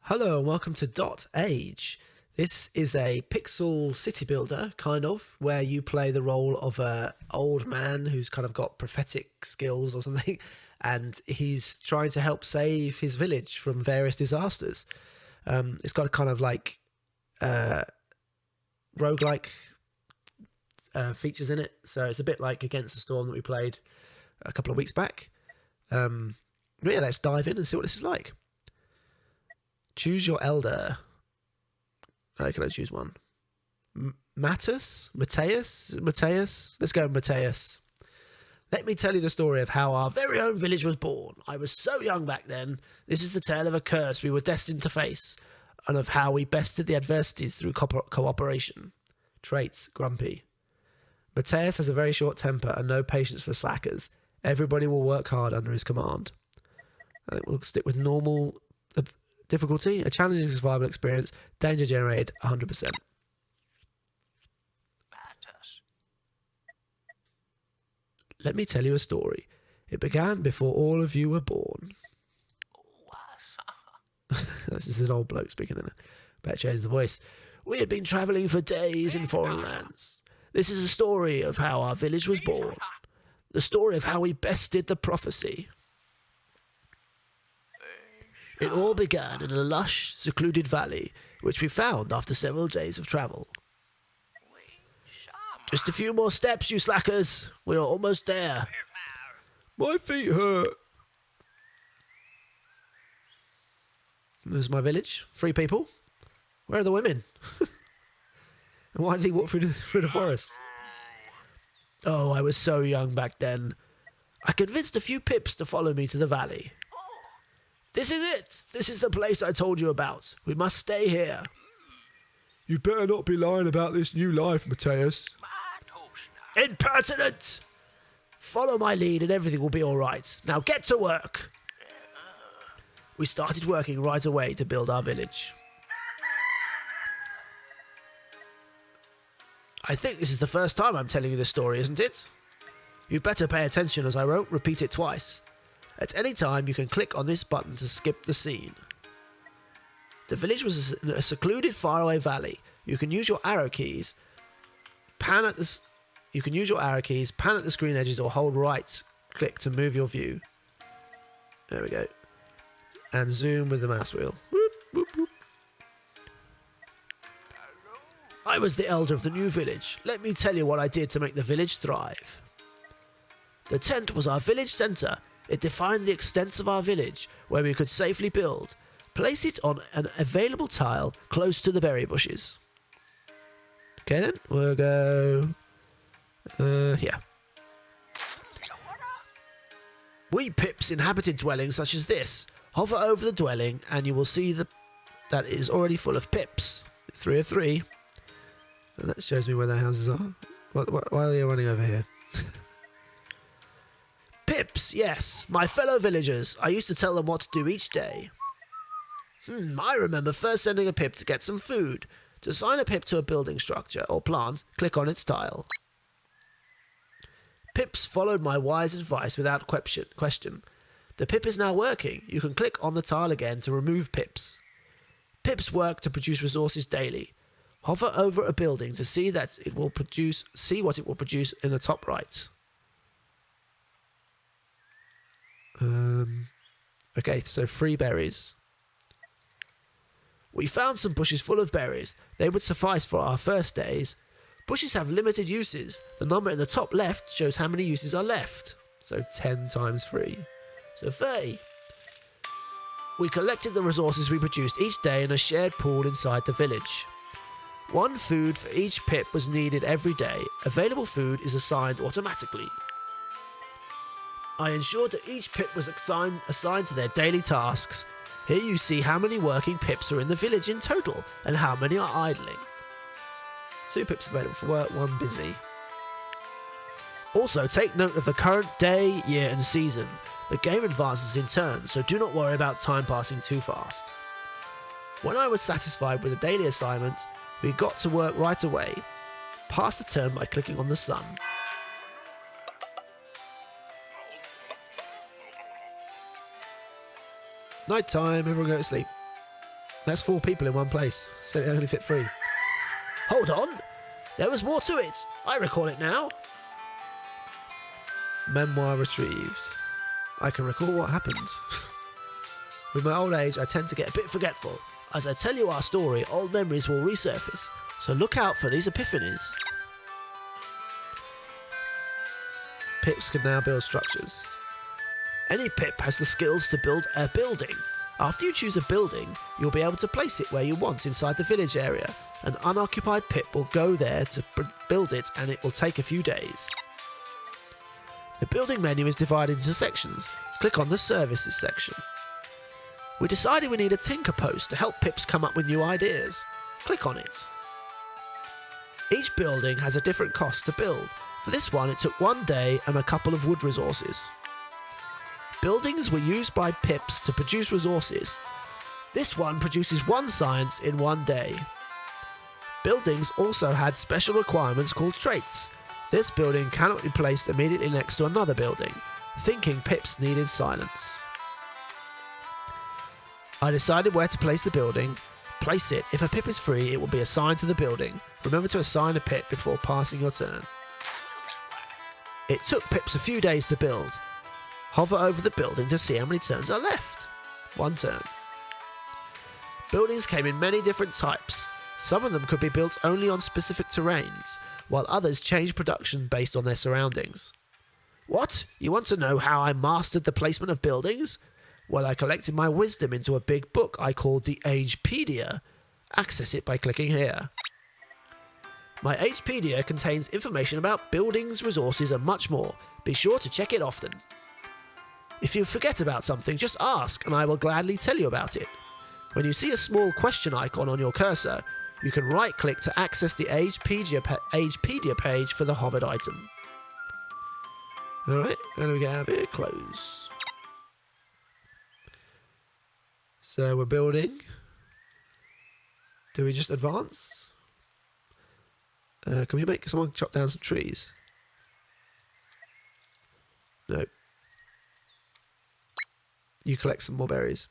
Hello and welcome to dotAGE. This is a pixel city builder, kind of, where you play the role of a old man who's kind of got prophetic skills or something, and he's trying to help save his village from various disasters. It's got a kind of like roguelike features in it, so it's a bit like Against the Storm that we played a couple of weeks back. But yeah, let's dive in and see what this is like. Choose your elder. How can I choose one? Mateus? Let's go with Mateus. Let me tell you the story of how our very own village was born. I was so young back then. This is the tale of a curse we were destined to face, and of how we bested the adversities through cooperation. Traits: grumpy. Mateus has a very short temper and no patience for slackers. Everybody will work hard under his command. I think we'll stick with normal difficulty, a challenging survival experience, danger generated 100%. Let me tell you a story. It began before all of you were born. This is an old bloke speaking then. Better change the voice. We had been travelling for days in foreign lands. This is a story of how our village was born. The story of how we bested the prophecy. It all began in a lush, secluded valley, which we found after several days of travel. Just a few more steps, you slackers. We're almost there. My feet hurt. There's my village. 3 people. Where are the women? And why did he walk through the forest? Oh, I was so young back then. I convinced a few pips to follow me to the valley. This is it! This is the place I told you about. We must stay here. You better not be lying about this new life, Mateus. Impertinent! Follow my lead and everything will be alright. Now get to work! We started working right away to build our village. I think this is the first time I'm telling you this story, isn't it? You better pay attention as I won't repeat it twice. At any time, you can click on this button to skip the scene. The village was a secluded, faraway valley. You can use your arrow keys, pan at the screen edges, or hold right click to move your view. There we go. And zoom with the mouse wheel. Whoop, whoop, whoop. I was the elder of the new village. Let me tell you what I did to make the village thrive. The tent was our village centre. It defined the extents of our village, where we could safely build. Place it on an available tile close to the berry bushes. Okay then, we'll go here. We pips inhabited dwellings such as this. Hover over the dwelling and you will see that it is already full of pips. 3 of 3. And that shows me where their houses are. Why are they running over here? Pips, yes, my fellow villagers. I used to tell them what to do each day. I remember first sending a pip to get some food. To assign a pip to a building structure or plant, click on its tile. Pips followed my wise advice without question. The pip is now working. You can click on the tile again to remove pips. Pips work to produce resources daily. Hover over a building to see what it will produce in the top right. Okay, so 3 berries. We found some bushes full of berries. They would suffice for our first days. Bushes have limited uses. The number in the top left shows how many uses are left. So 10 times 3. So 30. We collected the resources we produced each day in a shared pool inside the village. 1 food for each pip was needed every day. Available food is assigned automatically. I ensured that each pip was assigned to their daily tasks. Here you see how many working pips are in the village in total, and how many are idling. 2 pips available for work, 1 busy. Also, take note of the current day, year and season. The game advances in turns, so do not worry about time passing too fast. When I was satisfied with the daily assignment, we got to work right away. Pass the turn by clicking on the sun. Night time, everyone go to sleep. That's 4 people in one place, so they only fit 3. Hold on! There was more to it! I recall it now! Memoir retrieved. I can recall what happened. With my old age, I tend to get a bit forgetful. As I tell you our story, old memories will resurface, so look out for these epiphanies. Pips can now build structures. Any pip has the skills to build a building. After you choose a building, you'll be able to place it where you want inside the village area. An unoccupied pip will go there to build it, and it will take a few days. The building menu is divided into sections. Click on the services section. We decided we need a tinker post to help pips come up with new ideas. Click on it. Each building has a different cost to build. For this one, it took 1 day and a couple of wood resources. Buildings were used by pips to produce resources. This one produces 1 science in 1 day. Buildings also had special requirements called traits. This building cannot be placed immediately next to another building, thinking pips needed silence. I decided where to place the building. Place it. If a pip is free, it will be assigned to the building. Remember to assign a pip before passing your turn. It took pips a few days to build. Hover over the building to see how many turns are left. 1 turn. Buildings came in many different types. Some of them could be built only on specific terrains, while others changed production based on their surroundings. What? You want to know how I mastered the placement of buildings? Well, I collected my wisdom into a big book I called the Agepedia. Access it by clicking here. My Agepedia contains information about buildings, resources, and much more. Be sure to check it often. If you forget about something, just ask, and I will gladly tell you about it. When you see a small question icon on your cursor, you can right-click to access the Agepedia page for the hovered item. Alright, and we get our bit close. So we're building. Do we just advance? Can we make someone chop down some trees? No. You collect some more berries.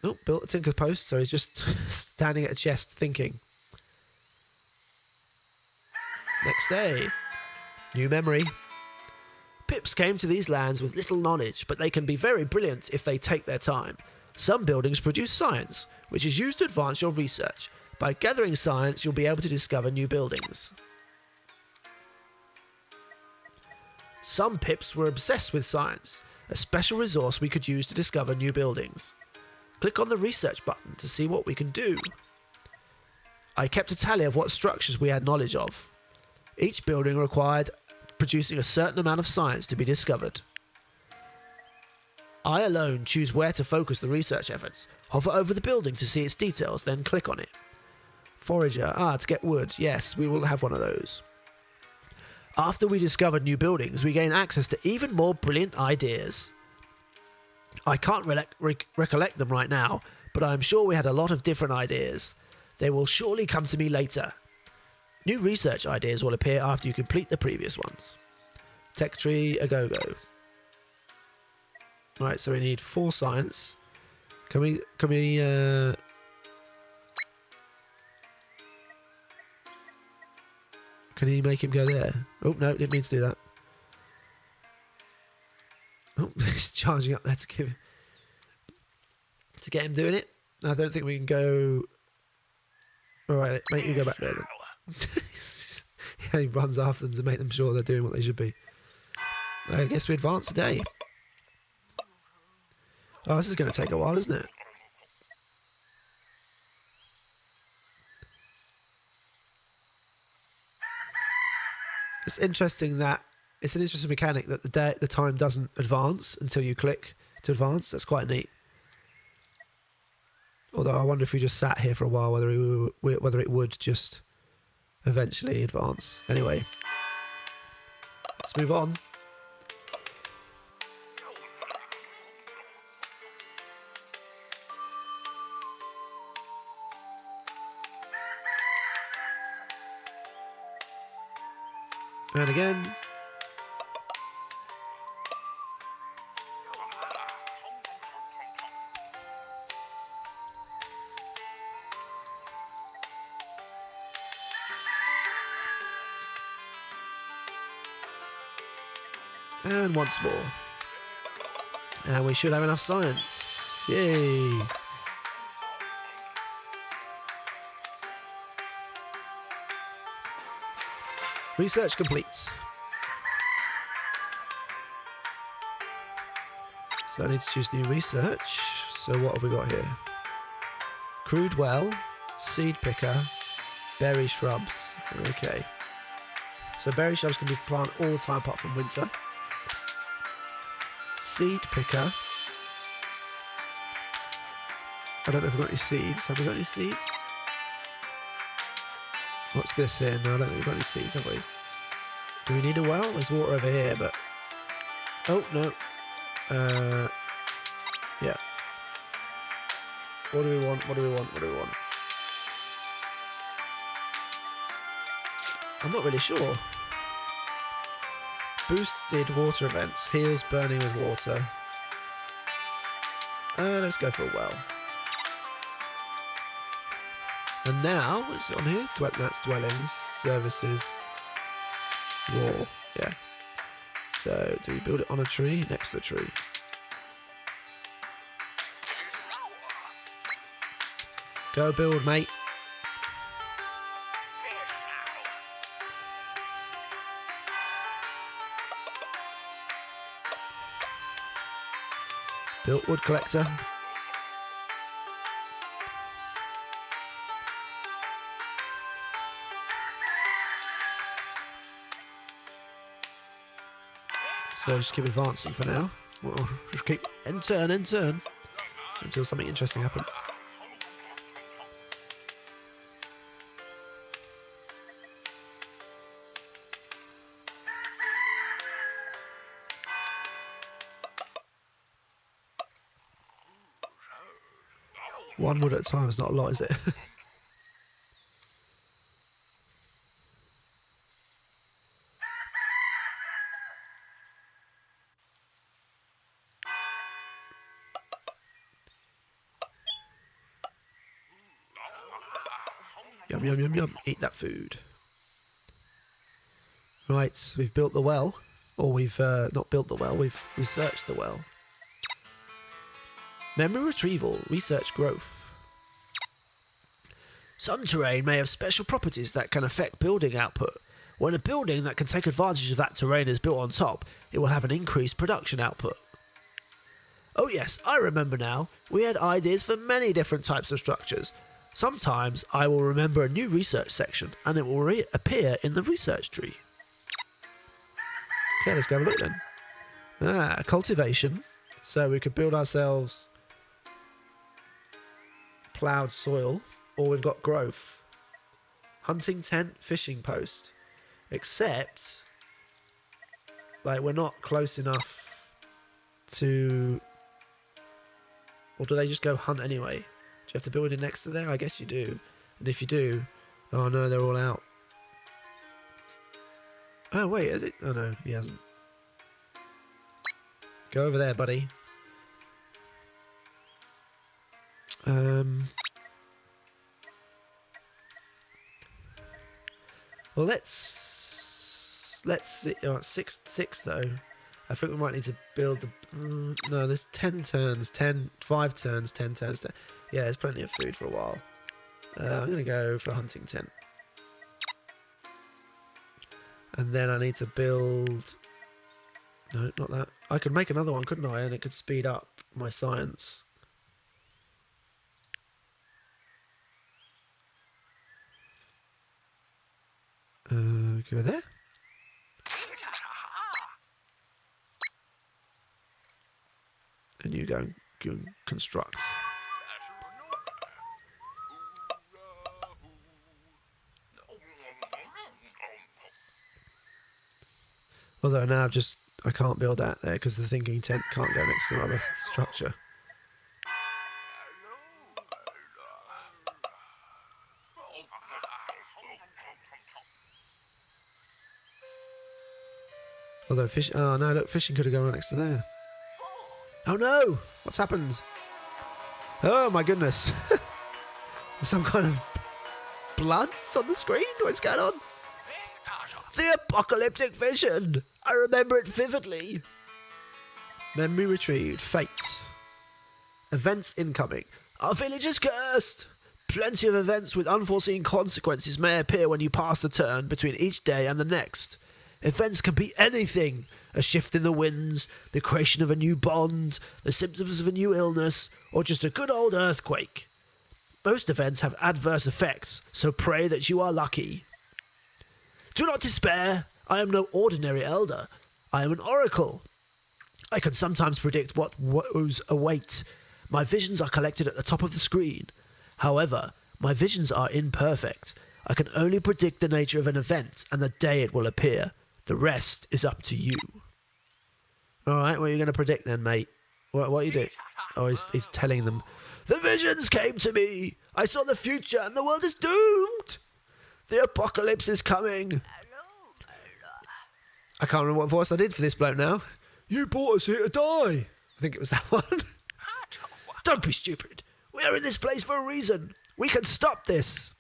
Oh, built a tinker post, so he's just standing at a chest thinking. Next day. New memory. Pips came to these lands with little knowledge, but they can be very brilliant if they take their time. Some buildings produce science, which is used to advance your research. By gathering science, you'll be able to discover new buildings. Some pips were obsessed with science, a special resource we could use to discover new buildings. Click on the research button to see what we can do. I kept a tally of what structures we had knowledge of. Each building required producing a certain amount of science to be discovered. I alone choose where to focus the research efforts. Hover over the building to see its details, then click on it. Forager. To get wood. Yes, we will have one of those. After we discovered new buildings, we gain access to even more brilliant ideas. I can't recollect them right now, but I am sure we had a lot of different ideas. They will surely come to me later. New research ideas will appear after you complete the previous ones. Tech tree, a go-go. Right, so we need 4 science. Can you make him go there? Oh, no, didn't mean to do that. Oh, he's charging up there to get him doing it. I don't think we can go. All right, make you go back there then. Yeah, he runs after them to make them sure they're doing what they should be. I guess we advance today. Oh, this is going to take a while, isn't it? It's interesting that it's an interesting mechanic that the time doesn't advance until you click to advance. That's quite neat. Although I wonder if we just sat here for a while, whether it would just eventually advance. Anyway, let's move on. And again. And once more. And we should have enough science. Yay! Research complete. So I need to choose new research. So what have we got here? Crude well, seed picker, berry shrubs. Okay. So berry shrubs can be planted all the time apart from winter. Seed picker. I don't know if we've got any seeds. Have we got any seeds? What's this here? No, I don't think we've got any seeds, have we? Do we need a well? There's water over here, but... Oh, no. Yeah. What do we want? What do we want? What do we want? I'm not really sure. Boosted water events. Heals burning with water. Let's go for a well. And now, what's it on here? That's dwellings, services, raw. Yeah. So, do we build it on a tree? Next to the tree. Go build, mate. Built wood collector. So just keep advancing for now. We'll just keep end turn until something interesting happens. One wood at a time is not a lot, is it? Yum, yum, yum, yum. Eat that food. Right, so we've built the well. Or we've not built the well, we've researched the well. Memory retrieval, research growth. Some terrain may have special properties that can affect building output. When a building that can take advantage of that terrain is built on top, it will have an increased production output. Oh yes, I remember now. We had ideas for many different types of structures. Sometimes I will remember a new research section and it will appear in the research tree. Okay, let's go have a look then. Cultivation. So we could build ourselves ploughed soil, or we've got growth. Hunting tent, fishing post. Except, like, we're not close enough to... Or do they just go hunt anyway? Do you have to build it next to there? I guess you do. And if you do... Oh no, they're all out. Oh wait, is it? Oh no, he hasn't. Go over there, buddy. Well, let's see. Oh, six though. I think we might need to build the. No, there's 10 turns. 5 turns. 10 turns. 10. Yeah, there's plenty of food for a while. I'm gonna go for hunting tent, and then I need to build. No, not that. I could make another one, couldn't I? And it could speed up my science. Go there. And you go and construct. Although now I can't build that there because the thinking tent can't go next to another structure. Although fish... Oh, no, look, fishing could have gone right next to there. Oh, no! What's happened? Oh, my goodness. There's some kind of bloods on the screen? What's going on? The apocalyptic vision! I remember it vividly. Memory retrieved. Fates. Events incoming. Our village is cursed! Plenty of events with unforeseen consequences may appear when you pass the turn between each day and the next. Events can be anything. A shift in the winds, the creation of a new bond, the symptoms of a new illness, or just a good old earthquake. Most events have adverse effects, so pray that you are lucky. Do not despair. I am no ordinary elder. I am an oracle. I can sometimes predict what woes await. My visions are collected at the top of the screen. However, my visions are imperfect. I can only predict the nature of an event and the day it will appear. The rest is up to you. Alright, what are you going to predict then, mate? What are you doing? Oh, he's telling them. The visions came to me. I saw the future and the world is doomed. The apocalypse is coming. I can't remember what voice I did for this bloke now. You brought us here to die. I think it was that one. Don't be stupid. We are in this place for a reason. We can stop this.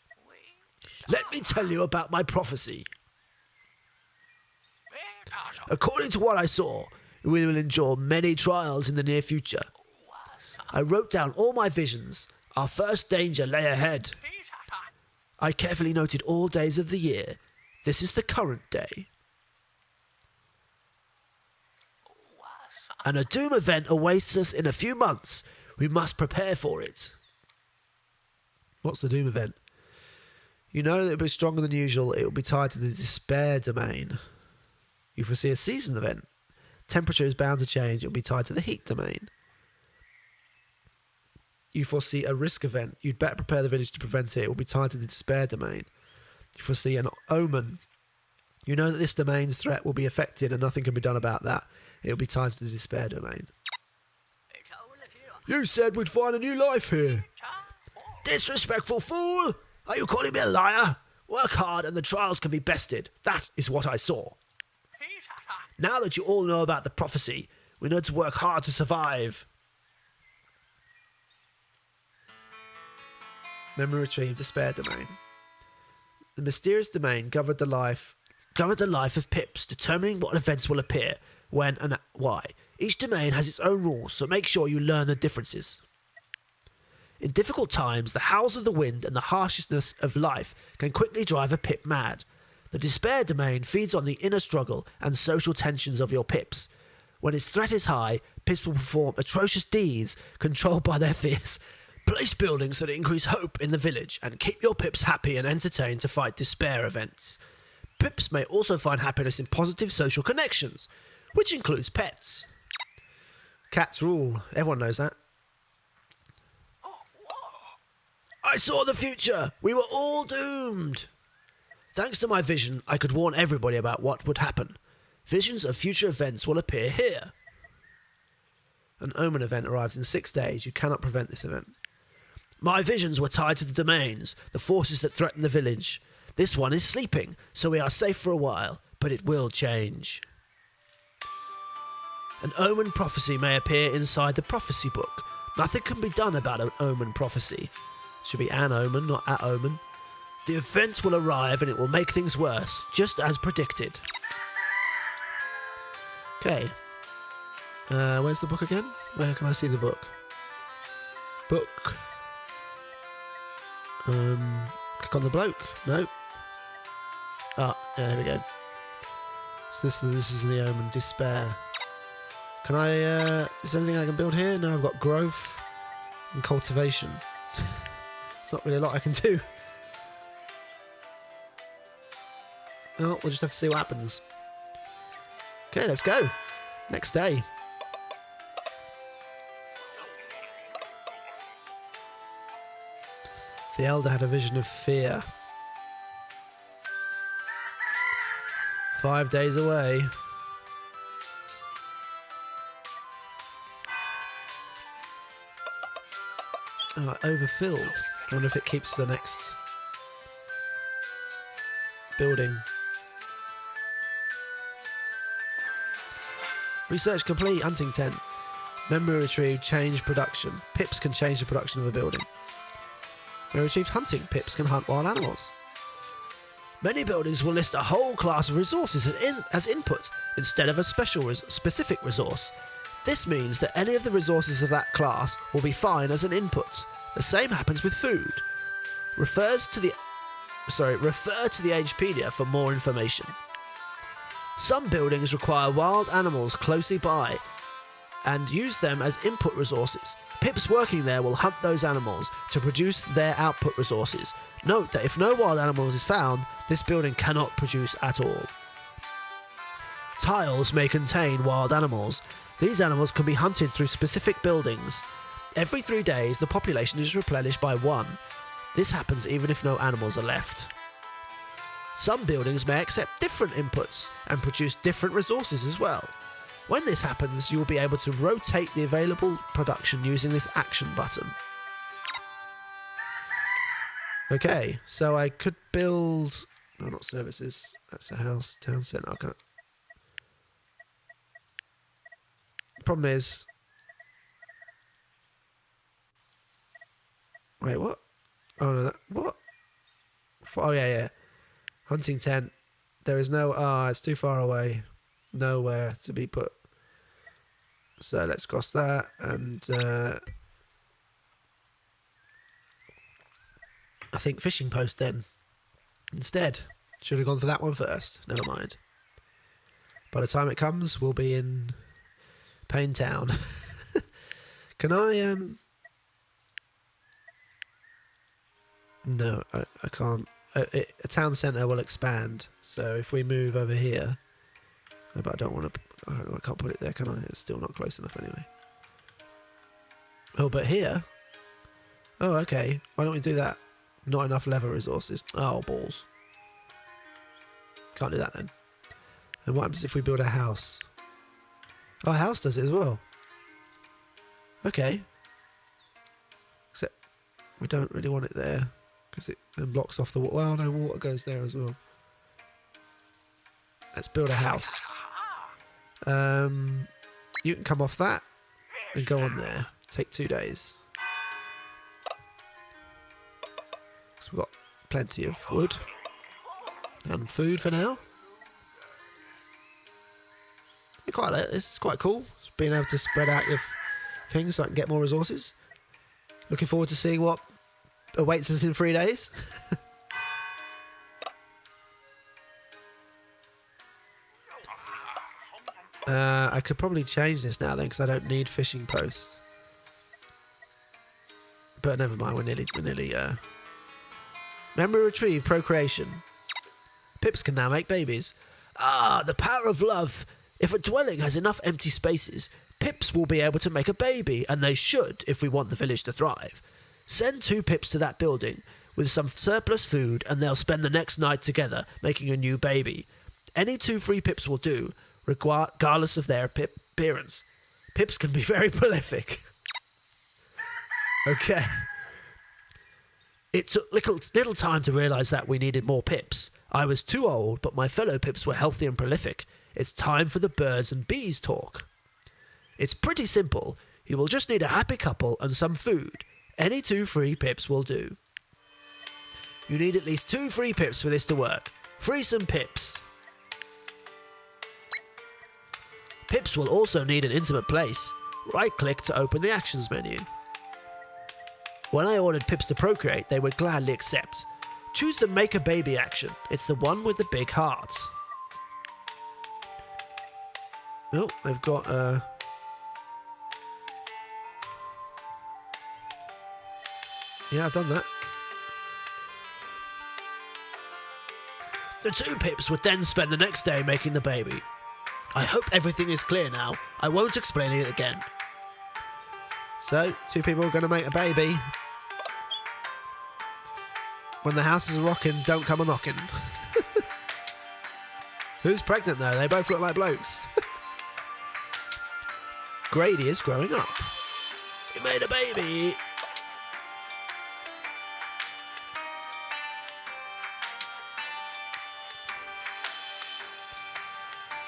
Let me tell you about my prophecy. According to what I saw, we will endure many trials in the near future. I wrote down all my visions. Our first danger lay ahead. I carefully noted all days of the year. This is the current day. And a doom event awaits us in a few months. We must prepare for it. What's the doom event? You know that it will be stronger than usual. It will be tied to the despair domain. You foresee a season event. Temperature is bound to change. It will be tied to the heat domain. You foresee a risk event. You'd better prepare the village to prevent it. It will be tied to the despair domain. You foresee an omen. You know that this domain's threat will be affected and nothing can be done about that. It will be tied to the despair domain. You said we'd find a new life here. Disrespectful fool! Are you calling me a liar? Work hard and the trials can be bested. That is what I saw. Now that you all know about the prophecy, we need to work hard to survive. Memory retrieved. Despair domain. The mysterious domain governed the life of Pips, determining what events will appear, when and why. Each domain has its own rules, so make sure you learn the differences. In difficult times, the howls of the wind and the harshness of life can quickly drive a Pip mad. The despair domain feeds on the inner struggle and social tensions of your Pips. When its threat is high, Pips will perform atrocious deeds controlled by their fears. Place buildings that increase hope in the village and keep your Pips happy and entertained to fight despair events. Pips may also find happiness in positive social connections, which includes pets. Cats rule. Everyone knows that. I saw the future. We were all doomed. Thanks to my vision, I could warn everybody about what would happen. Visions of future events will appear here. An omen event arrives in 6 days. You cannot prevent this event. My visions were tied to the domains, the forces that threaten the village. This one is sleeping, so we are safe for a while, but it will change. An omen prophecy may appear inside the prophecy book. Nothing can be done about an omen prophecy. Should be an omen, not at omen. The events will arrive and it will make things worse, just as predicted. Okay. Where's the book again? Where can I see the book? Book. Click on the bloke. No. Ah, yeah, there we go. So this is the omen. Despair. Can I, is there anything I can build here? No, I've got growth and cultivation. There's not really a lot I can do. Well, we'll just have to see what happens. Okay, let's go. Next day. The elder had a vision of fear. 5 days away. Oh, overfilled. I wonder if it keeps for the next building. Research complete. Hunting tent. Memory retrieved. Change production. Pips can change the production of a building. Memory retrieved. Hunting. Pips can hunt wild animals. Many buildings will list a whole class of resources as input instead of a specific resource. This means that any of the resources of that class will be fine as an input. The same happens with food. Refer to the Agepedia for more information. Some buildings require wild animals closely by and use them as input resources. Pips working there will hunt those animals to produce their output resources. Note that if no wild animals is found, this building cannot produce at all. Tiles may contain wild animals. These animals can be hunted through specific buildings. Every 3 days, the population is replenished by 1. This happens even if no animals are left. Some buildings may accept different inputs and produce different resources as well. When this happens, you will be able to rotate the available production using this action button. Okay, so I could build... No, not services. That's a house. Town centre. Okay. The problem is... Wait, what? Oh, no, what? Oh, yeah. Hunting tent. There is no... it's too far away. Nowhere to be put. So let's cross that. And I think fishing post then. Instead. Should have gone for that one first. Never mind. By the time it comes, we'll be in Pain Town. Can I... No, I can't. A town centre will expand. So if we move over here... But I don't want to... I can't put it there, can I? It's still not close enough anyway. Oh, but here... Oh, okay. Why don't we do that? Not enough lever resources. Oh, balls. Can't do that then. And what happens if we build a house? Oh, a house does it as well. Okay. Except we don't really want it there. Because it then blocks off the water. Well, no, water goes there as well. Let's build a house. You can come off that and go on there. Take 2 days. So we've got plenty of wood and food for now. I quite like this. It's quite cool. Just being able to spread out your things so I can get more resources. Looking forward to seeing what awaits us in 3 days. I could probably change this now then because I don't need fishing posts. But never mind, we're nearly memory retrieved, procreation. Pips can now make babies. Ah, the power of love. If a dwelling has enough empty spaces, Pips will be able to make a baby, and they should if we want the village to thrive. Send 2 Pips to that building with some surplus food and they'll spend the next night together making a new baby. Any 2 free Pips will do, regardless of their appearance. Pips can be very prolific. Okay. It took little time to realise that we needed more Pips. I was too old, but my fellow Pips were healthy and prolific. It's time for the birds and bees talk. It's pretty simple. You will just need a happy couple and some food. Any 2 free Pips will do. You need at least 2 free Pips for this to work. Free some Pips. Pips will also need an intimate place. Right-click to open the actions menu. When I ordered Pips to procreate, they would gladly accept. Choose the Make a Baby action. It's the one with the big heart. Oh, they've got Yeah, I've done that. The 2 Pips would then spend the next day making the baby. I hope everything is clear now. I won't explain it again. So, 2 people are going to make a baby. When the house is rocking, don't come a-knocking. Who's pregnant though? They both look like blokes. Grady is growing up. He made a baby.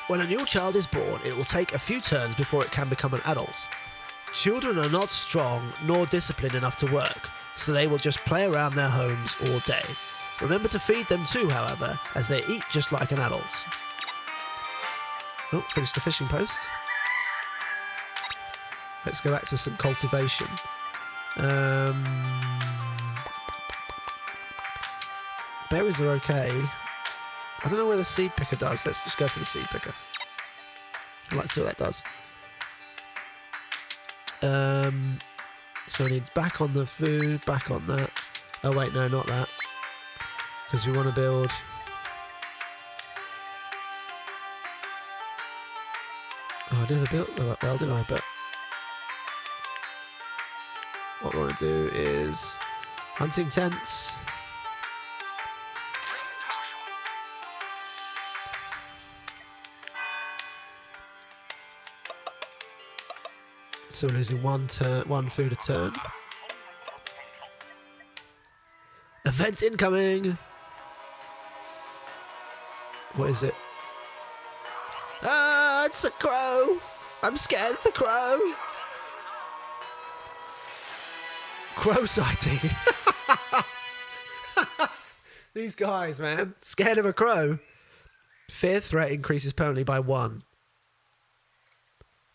When a new child is born, it will take a few turns before it can become an adult. Children are not strong nor disciplined enough to work, so they will just play around their homes all day. Remember to feed them too, however, as they eat just like an adult. Oh, finished the fishing post. Let's go back to some cultivation. Berries are okay. I don't know where the seed picker does. Let's just go for the seed picker. I'd like to see what that does. So we need back on the food, back on that. Oh wait, no, not that. Because we want to build... Oh, I never built that well, did I? But what we want to do is hunting tents. So we're losing one food a turn. Event incoming! What is it? Ah, it's a crow! I'm scared of the crow! Crow sighting! These guys, man. Scared of a crow. Fear threat increases permanently by 1.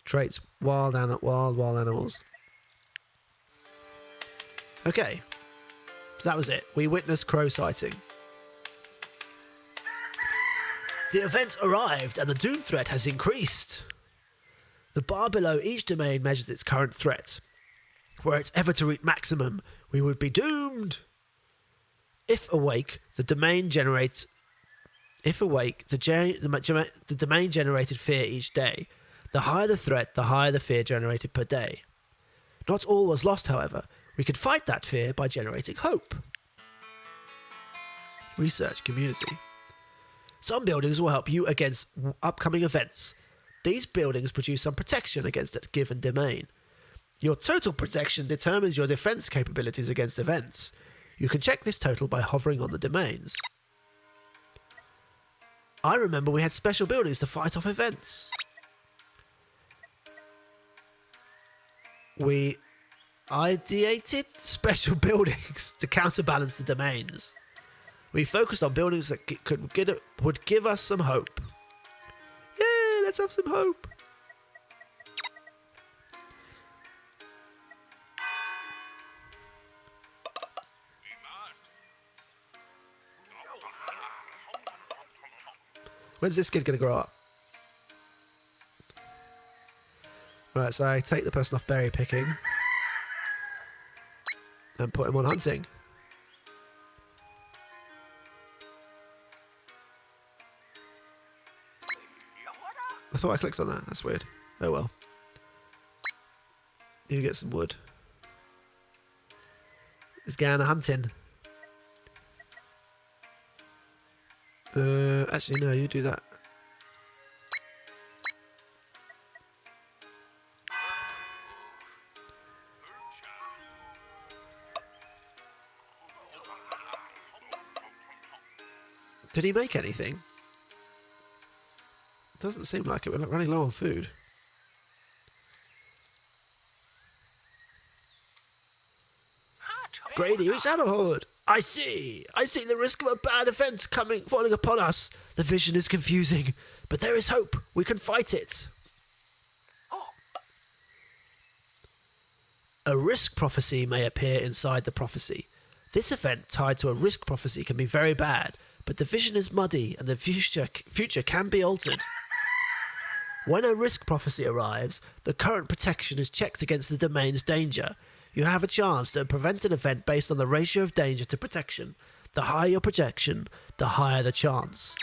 Traits, wild animals. Okay. So that was it. We witnessed crow sighting. The event arrived and the doom threat has increased. The bar below each domain measures its current threat. Were it ever to reach maximum, we would be doomed. If awake, the domain generates... If awake, the domain generated fear each day. The higher the threat, the higher the fear generated per day. Not all was lost, however. We could fight that fear by generating hope. Research community. Some buildings will help you against upcoming events. These buildings produce some protection against a given domain. Your total protection determines your defense capabilities against events. You can check this total by hovering on the domains. I remember we had special buildings to fight off events. We ideated special buildings to counterbalance the domains. We focused on buildings that would give us some hope. Yeah, let's have some hope. When's this kid going to grow up? Right, so I take the person off berry picking and put him on hunting. I thought I clicked on that. That's weird. Oh well. You get some wood. Let's go on hunting. Actually, no, you do that. Did he make anything? Doesn't seem like it. We're running low on food. Grady, reach out of hood. I see the risk of a bad event falling upon us. The vision is confusing, but there is hope. We can fight it. A risk prophecy may appear inside the prophecy. This event tied to a risk prophecy can be very bad, but the vision is muddy and the future can be altered. When a risk prophecy arrives, the current protection is checked against the domain's danger. You have a chance to prevent an event based on the ratio of danger to protection. The higher your protection, the higher the chance.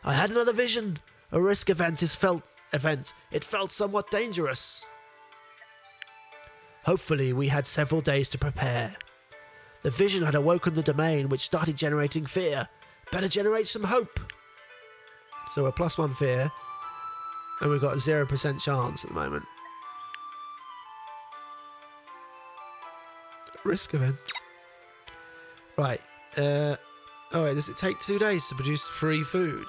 I had another vision. A risk event It felt somewhat dangerous. Hopefully, we had several days to prepare. The vision had awoken the domain, which started generating fear. Better generate some hope. So we're +1 fear, and we've got a 0% chance at the moment. Risk event. Right. Oh wait, does it take 2 days to produce free food?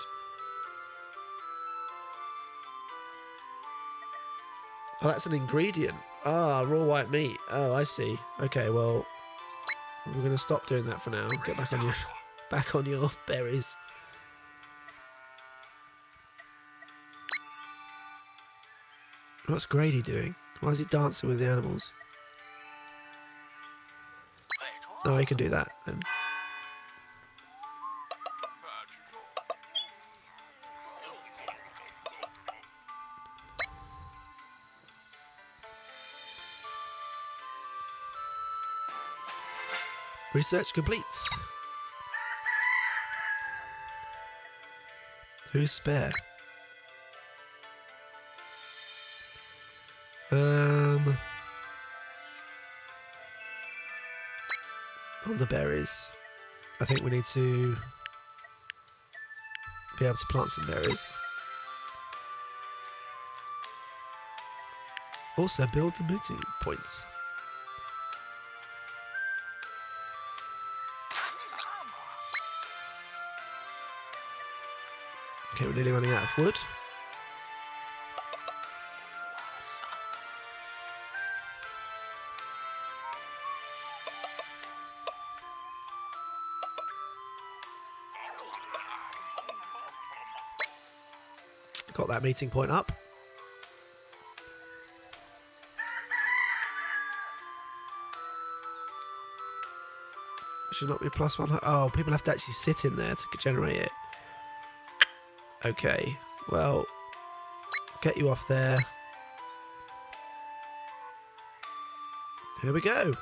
Oh, that's an ingredient. Ah, raw white meat. Oh, I see. Okay, well, we're gonna stop doing that for now. Get back on your berries. What's Grady doing? Why is he dancing with the animals? Oh, he can do that then. Research completes. Who's spare? On the berries. I think we need to be able to plant some berries. Also build the meeting points. Okay, we're nearly running out of wood. Got that meeting point up. Should not be +1. Oh, people have to actually sit in there to generate it. Okay, well, get you off there. Here we go.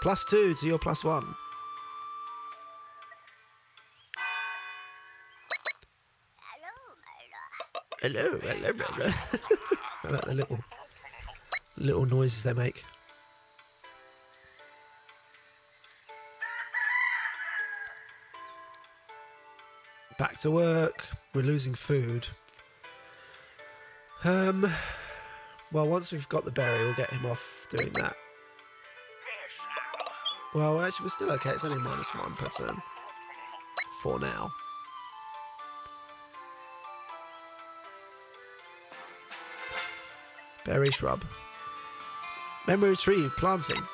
+2 to your +1. Hello. I like the little noises they make. Back to work. We're losing food. Well, once we've got the berry, we'll get him off doing that. Well, actually, we're still okay. It's only -1 per turn. For now. Berry shrub. Memory retrieve. Planting.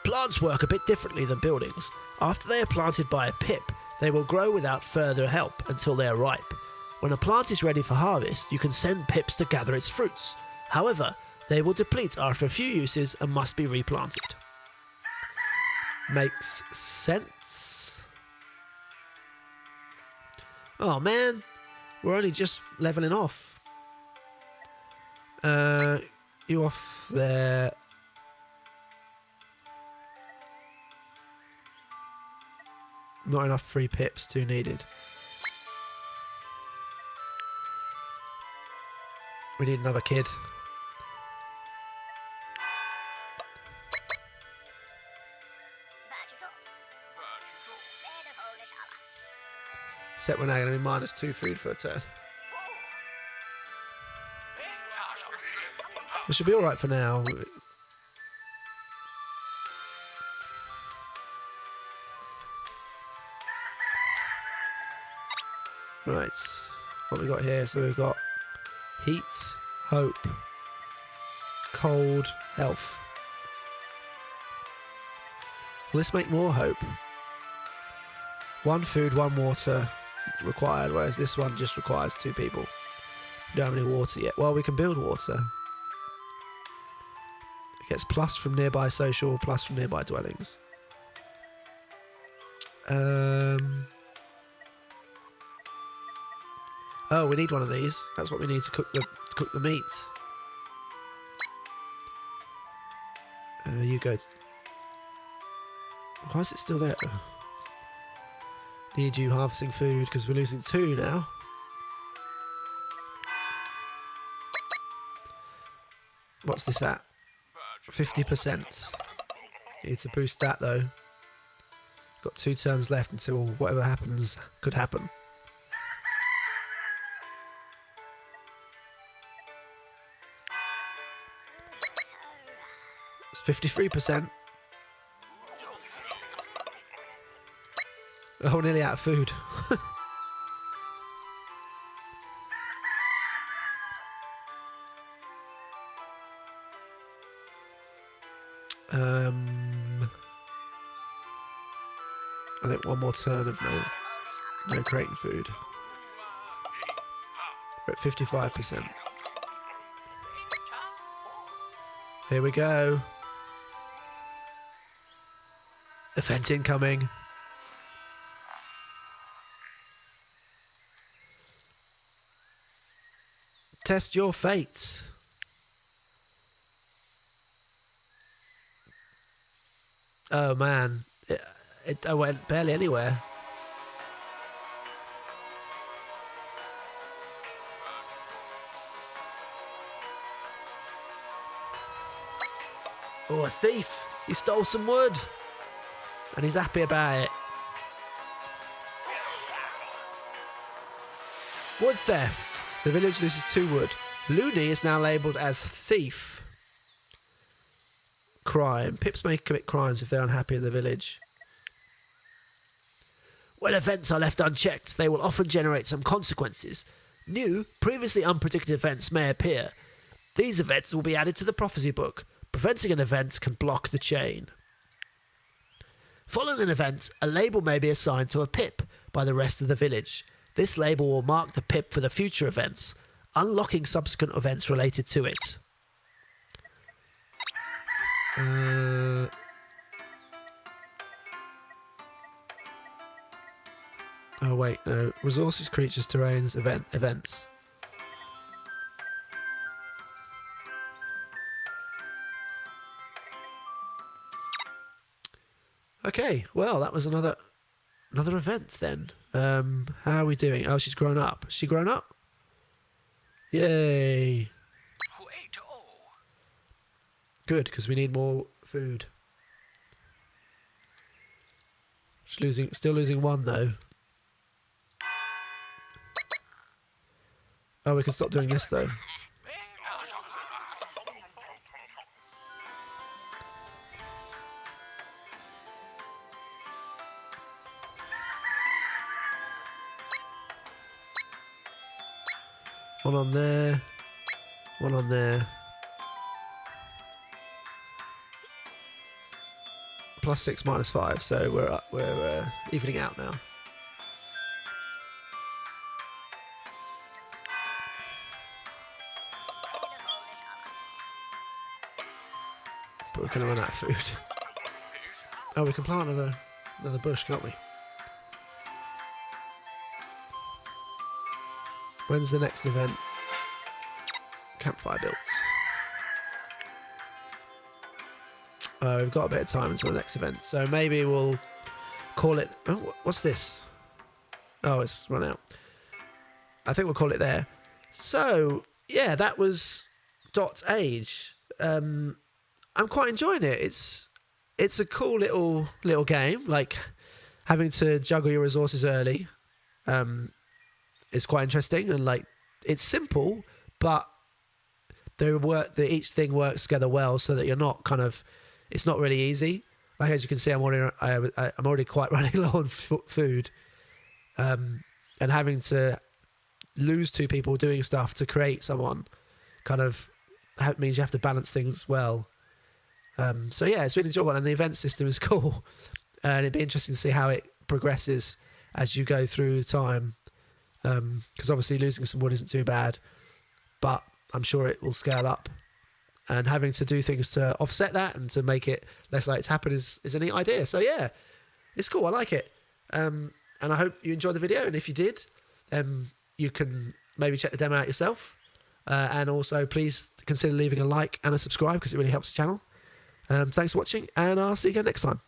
Plants work a bit differently than buildings. After they are planted by a pip, they will grow without further help until they are ripe. When a plant is ready for harvest, you can send pips to gather its fruits. However, they will deplete after a few uses and must be replanted. Makes sense. Oh man, we're only just leveling off. You off there. Not enough free pips, 2 needed. We need another kid. Except we're now going to be -2 food for a turn. We should be alright for now. Right, what we got here? So we've got heat, hope, cold, health. Will this make more hope? 1 food, 1 water required, whereas this one just requires 2 people. We don't have any water yet. Well, we can build water. It gets plus from nearby social, plus from nearby dwellings. Oh, we need one of these. That's what we need to cook the meat. You go. Why is it still there? Need you harvesting food because we're losing 2 now. What's this at? 50%. Need to boost that though. Got 2 turns left until whatever happens could happen. It's 53%. Oh, nearly out of food. I think one more turn of no creating food. We're at 55%. Here we go. Event incoming. Test your fates. Oh man, I went barely anywhere. Oh, a thief! He stole some wood, and he's happy about it. Wood theft. The village loses 2 wood. Looney is now labelled as thief. Crime. Pips may commit crimes if they're unhappy in the village. When events are left unchecked, they will often generate some consequences. New, previously unpredicted events may appear. These events will be added to the prophecy book. Preventing an event can block the chain. Following an event, a label may be assigned to a pip by the rest of the village. This label will mark the pip for the future events, unlocking subsequent events related to it. Oh wait, no. Resources, creatures, terrains, events. Okay, well, that was another event then. How are we doing? Oh, she's grown up. Has she grown up? Yay. Good, because we need more food. Still losing 1 though. Oh, we can stop doing this though. One on there. One on there. +6, -5, so we're evening out now. But we're gonna run out of food. Oh, we can plant another bush, can't we? When's the next event? Campfire built. We've got a bit of time until the next event, so maybe we'll call it... Oh, what's this? Oh, it's run out. I think we'll call it there. So, yeah, that was dotAGE. I'm quite enjoying it. It's a cool little game. Like, having to juggle your resources early is quite interesting, and like it's simple, but each thing works together well, so that you're not kind of... It's not really easy. Like, as you can see, I'm already quite running low on food, and having to lose 2 people doing stuff to create someone kind of means you have to balance things well. So yeah, it's really enjoyable, and the event system is cool, and it'd be interesting to see how it progresses as you go through time. Because obviously losing some wood isn't too bad, but I'm sure it will scale up. And having to do things to offset that and to make it less likely to happen is a neat idea. So yeah, it's cool. I like it. And I hope you enjoyed the video. And if you did, you can maybe check the demo out yourself. And also, please consider leaving a like and a subscribe, because it really helps the channel. Thanks for watching, and I'll see you again next time.